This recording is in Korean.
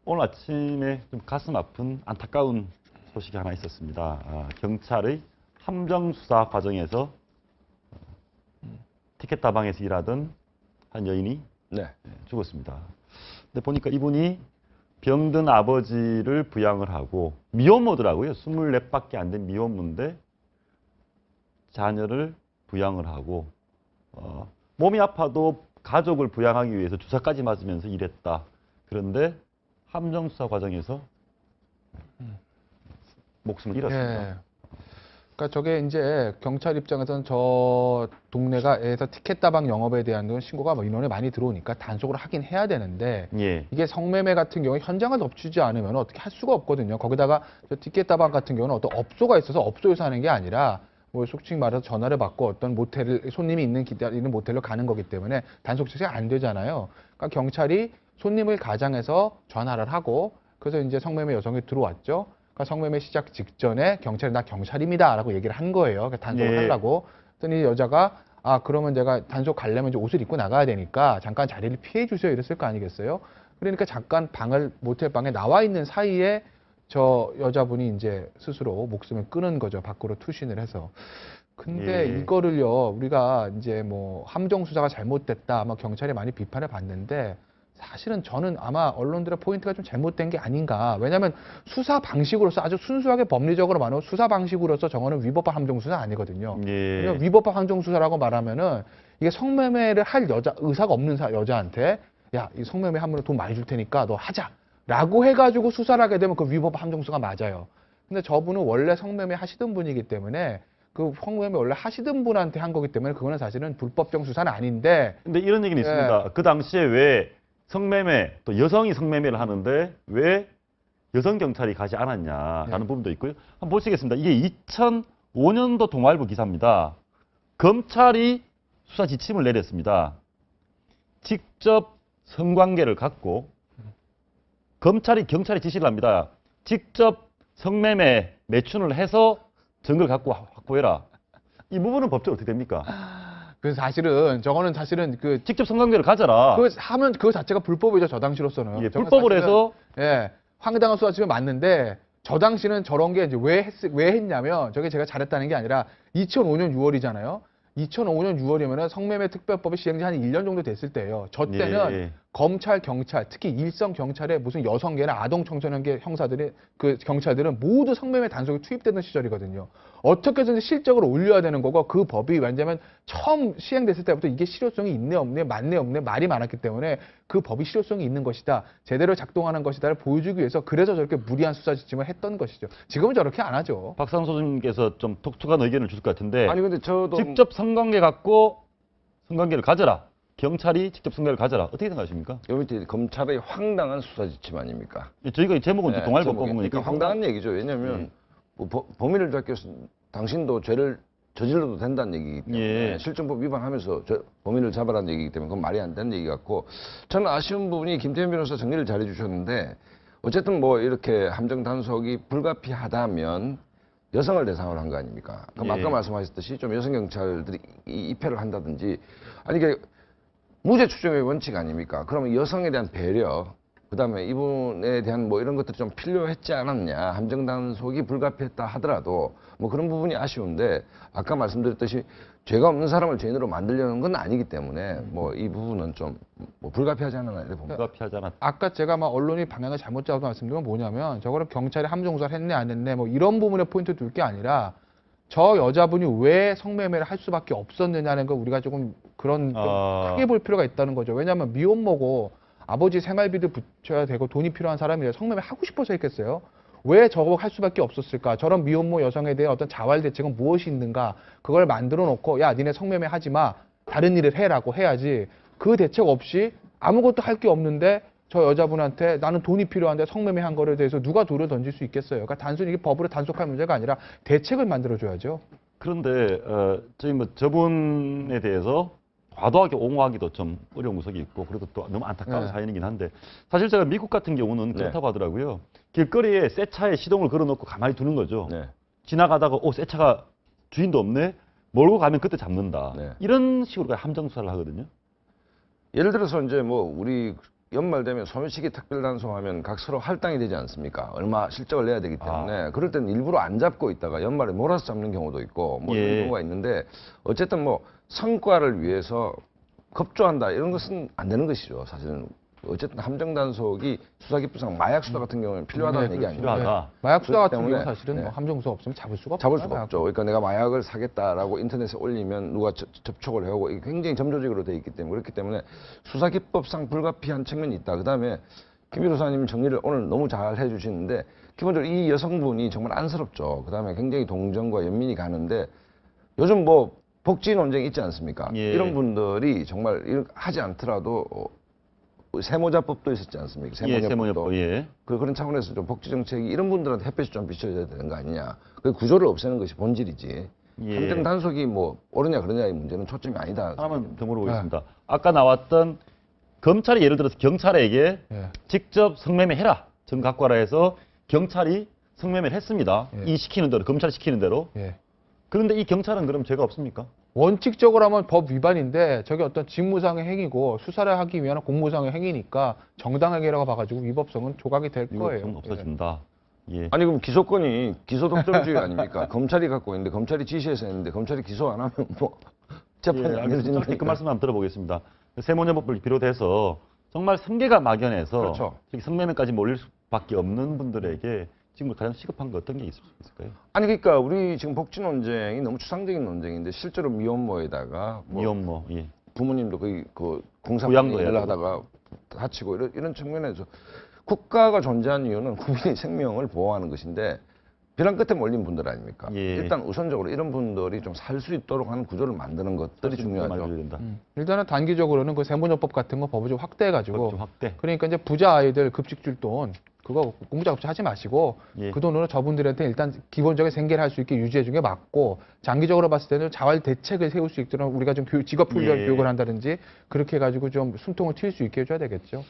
오늘 아침에 좀 가슴 아픈 안타까운 소식이 하나 있었습니다. 경찰의 함정 수사 과정에서 티켓 다방에서 일하던 한 여인이 죽었습니다. 근데 보니까 이분이 병든 아버지를 부양을 하고 미혼모더라고요. 24밖에 안 된 미혼모인데 자녀를 부양을 하고 몸이 아파도 가족을 부양하기 위해서 주사까지 맞으면서 일했다. 그런데 함정 수사 과정에서 목숨을 잃었습니다. 예. 그러니까 저게 이제 경찰 입장에서는 저 동네가에서 티켓 다방 영업에 대한 신고가 뭐 인원이 많이 들어오니까 단속을 하긴 해야 되는데 예. 이게 성매매 같은 경우에 현장을 덮치지 않으면 어떻게 할 수가 없거든요. 거기다가 저 티켓 다방 같은 경우는 어떤 업소가 있어서 업소에서 하는 게 아니라 뭐 솔직히 말해서 전화를 받고 어떤 모텔을 손님이 기다리는 모텔로 가는 거기 때문에 단속 자체가 안 되잖아요. 그러니까 경찰이 손님을 가장해서 전화를 하고 그래서 이제 성매매 여성이 들어왔죠. 그러니까 성매매 시작 직전에 경찰이 나 경찰입니다라고 얘기를 한 거예요. 그러니까 단속을 예. 하려고. 그랬더니 여자가 그러면 내가 단속 가려면 이제 옷을 입고 나가야 되니까 잠깐 자리를 피해 주세요 이랬을 거 아니겠어요? 그러니까 잠깐 모텔 방에 나와 있는 사이에 저 여자분이 이제 스스로 목숨을 끊은 거죠. 밖으로 투신을 해서. 근데 예. 이거를요 우리가 이제 뭐 함정 수사가 잘못됐다 아마 경찰이 많이 비판을 받는데 사실은 저는 아마 언론들의 포인트가 좀 잘못된 게 아닌가. 왜냐하면 수사 방식으로서 아주 순수하게 법리적으로 말하면 수사 방식으로서 저거는 위법한 함정 수사 아니거든요. 예. 그러니까 위법한 함정 수사라고 말하면은 이게 성매매를 할 의사가 없는 여자한테 야, 이 성매매 하면 돈 많이 줄 테니까 너 하자라고 해가지고 수사를 하게 되면 그 위법한 함정 수사가 맞아요. 근데 저분은 원래 성매매 하시던 분이기 때문에 그 성매매 원래 하시던 분한테 한 거기 때문에 그거는 사실은 불법적 수사는 아닌데. 근데 이런 얘기는 있습니다. 그 당시에 왜 성매매, 또 여성이 성매매를 하는데 왜 여성 경찰이 가지 않았냐라는 부분도 있고요. 한번 보시겠습니다. 이게 2005년도 동아일보 기사입니다. 검찰이 수사 지침을 내렸습니다. 직접 성관계를 갖고 경찰이 지시를 합니다. 직접 성매매 매춘을 해서 증거를 갖고 확보해라. 이 부분은 법적으로 어떻게 됩니까? 그래서 저거는 사실은 직접 성관계를 가져라. 하면 그거 자체가 불법이죠, 저 당시로서는. 예, 불법으로 해서 황당한 수사치면 맞는데 저 당시는 저런 게 이제 왜 했냐면 저게 제가 잘했다는 게 아니라 2005년 6월이잖아요. 2005년 6월이면은 성매매 특별법이 시행된 한 1년 정도 됐을 때예요. 저 때는 검찰, 경찰, 특히 일선 경찰의 무슨 여성계나 아동 청소년계 형사들이 경찰들은 모두 성매매 단속에 투입되는 시절이거든요. 어떻게든 실적으로 올려야 되는 거고 그 법이 왜냐면 처음 시행됐을 때부터 이게 실효성이 있네 없네 맞네 없네 말이 많았기 때문에 그 법이 실효성이 있는 것이다. 제대로 작동하는 것이다를 보여주기 위해서 그래서 저렇게 무리한 수사 지침을 했던 것이죠. 지금은 저렇게 안 하죠. 박상수 소장님께서 좀 독특한 의견을 주실 것 같은데 아니 근데 저도 직접 성관계 갖고 성관계를 가져라. 경찰이 직접 성관계를 가져라. 어떻게 생각하십니까? 요 밑에 검찰의 황당한 수사 지침 아닙니까? 저희가 이 제목은 동아일보 뽑은 거니까 그러니까 황당한 얘기죠. 왜냐하면 뭐 범인을 잡기 위해서 당신도 죄를 저질러도 된다는 얘기이기 때문에 실정법 위반하면서 범인을 잡아라는 얘기이기 때문에 그건 말이 안 되는 얘기 같고 저는 아쉬운 부분이 김태현 변호사 정리를 잘해 주셨는데 어쨌든 뭐 이렇게 함정 단속이 불가피하다면 여성을 대상으로 한 거 아닙니까? 그럼 아까 말씀하셨듯이 좀 여성 경찰들이 입회를 한다든지 아니 이게 무죄 추정의 원칙 아닙니까? 그러면 여성에 대한 배려 그다음에 이분에 대한 뭐 이런 것들이 좀 필요했지 않았냐 함정 단속이 불가피했다 하더라도 뭐 그런 부분이 아쉬운데 아까 말씀드렸듯이 죄가 없는 사람을 죄인으로 만들려는 건 아니기 때문에 뭐 이 부분은 좀 뭐 불가피하지 않았나 이렇게 봅니다. 불가피하지 않았다. 아까 제가 막 언론이 방향을 잘못 잡아서 말씀드린 건 뭐냐면 저거는 경찰이 함정 수사를 했네 안 했네 뭐 이런 부분에 포인트 둘 게 아니라 저 여자분이 왜 성매매를 할 수밖에 없었느냐는 거 우리가 조금 그런 좀 크게 볼 필요가 있다는 거죠. 왜냐하면 미혼모고 아버지 생활비를 붙여야 되고 돈이 필요한 사람이 성매매 하고 싶어서 했겠어요? 왜 저거 할 수밖에 없었을까? 저런 미혼모 여성에 대한 어떤 자활 대책은 무엇이 있는가? 그걸 만들어 놓고 야 니네 성매매 하지 마. 다른 일을 해라고 해야지. 그 대책 없이 아무것도 할 게 없는데 저 여자분한테 나는 돈이 필요한데 성매매 한 거에 대해서 누가 돌을 던질 수 있겠어요? 그러니까 단순히 이게 법으로 단속할 문제가 아니라 대책을 만들어줘야죠. 그런데 저희 뭐 저분에 대해서 과도하게 옹호하기도 좀 어려운 구석이 있고 그리고 또 너무 안타까운 사연이긴 한데 사실 제가 미국 같은 경우는 그렇다고 하더라고요. 길거리에 새 차에 시동을 걸어놓고 가만히 두는 거죠. 지나가다가 새 차가 주인도 없네. 몰고 가면 그때 잡는다. 이런 식으로 함정 수사를 하거든요. 예를 들어서 이제 뭐 우리 연말 되면 소멸시기 특별단속하면 각 서로 할당이 되지 않습니까? 얼마 실적을 내야 되기 때문에 그럴 때는 일부러 안 잡고 있다가 연말에 몰아서 잡는 경우도 있고 뭐 이런 경우가 있는데 어쨌든 뭐 성과를 위해서 급조한다 이런 것은 안 되는 것이죠. 사실은 어쨌든 함정 단속이 수사기법상 마약 수사 같은 경우는 필요하다는 얘기 아닙니까? 필요하다. 마약 수사 같은 때문에, 경우는 사실은 네. 뭐 함정 수사 없으면 잡을 수가 잡을 없어요, 수가 없죠. 그러니까 내가 마약을 사겠다라고 인터넷에 올리면 누가 접촉을 해오고 이게 굉장히 점조직으로 돼 있기 때문에 그렇기 때문에 수사기법상 불가피한 측면이 있다. 그다음에 김 변호사님 정리를 오늘 너무 잘 해주시는데 기본적으로 이 여성분이 정말 안쓰럽죠. 그다음에 굉장히 동정과 연민이 가는데 요즘 뭐 복지 논쟁이 있지 않습니까? 예. 이런 분들이 정말 하지 않더라도 세모자법도 있었지 않습니까? 세모자법. 예. 그런 차원에서 좀 복지 정책이 이런 분들한테 햇볕이 좀 비춰져야 되는 거 아니냐. 그 구조를 없애는 것이 본질이지. 예. 함정 단속이 뭐 옳으냐 그러냐의 문제는 초점이 아니다. 하나만 더 물어보겠습니다. 아까 나왔던 검찰이 예를 들어서 경찰에게 예. 직접 성매매 해라. 정 갖고 와라 해서 경찰이 성매매를 했습니다. 예. 이 시키는 대로, 검찰이 시키는 대로. 예. 그런데 이 경찰은 그럼 죄가 없습니까? 원칙적으로 하면 법 위반인데 저게 어떤 직무상의 행위고 수사를 하기 위한 공무상의 행위니까 정당하게라고 봐가지고 위법성은 조각이 될 거예요. 위법성 없어진다. 예. 아니 그럼 기소권이 기소 독점주의 아닙니까? 검찰이 갖고 있는데 검찰이 지시해서 했는데 검찰이 기소 안 하면 뭐 재판이 안 알겠습니다. 되어지는 짧게 그 말씀 한번 들어보겠습니다. 세모녀법을 비롯해서 정말 생계가 막연해서 그렇죠. 성매매까지 몰릴 수밖에 없는 분들에게 지금 가장 시급한 거 어떤 게 있을까요? 아니 그러니까 우리 지금 복지 논쟁이 너무 추상적인 논쟁인데 실제로 미혼모에다가 뭐 미혼모. 예. 부모님도 거의 그 공사장 부양도 해야 일을 되고. 하다가 다치고 이런 측면에서 국가가 존재한 이유는 국민의 생명을 보호하는 것인데 벼랑 끝에 몰린 분들 아닙니까? 예. 일단 우선적으로 이런 분들이 좀 살 수 있도록 하는 구조를 만드는 것들이 중요하죠. 말해줘야 된다. 일단은 단기적으로는 그 세무조법 같은 거 법을 좀 확대해가지고 좀 확대. 그러니까 이제 부자 아이들 급식 줄 돈 그거 공부자 급식 하지 마시고 예. 그 돈으로 저분들한테 일단 기본적인 생계를 할 수 있게 유지해 주는 게 맞고 장기적으로 봤을 때는 자활 대책을 세울 수 있도록 우리가 좀 직업 훈련 예. 교육을 한다든지 그렇게 해가지고 좀 숨통을 틔울 수 있게 해줘야 되겠죠.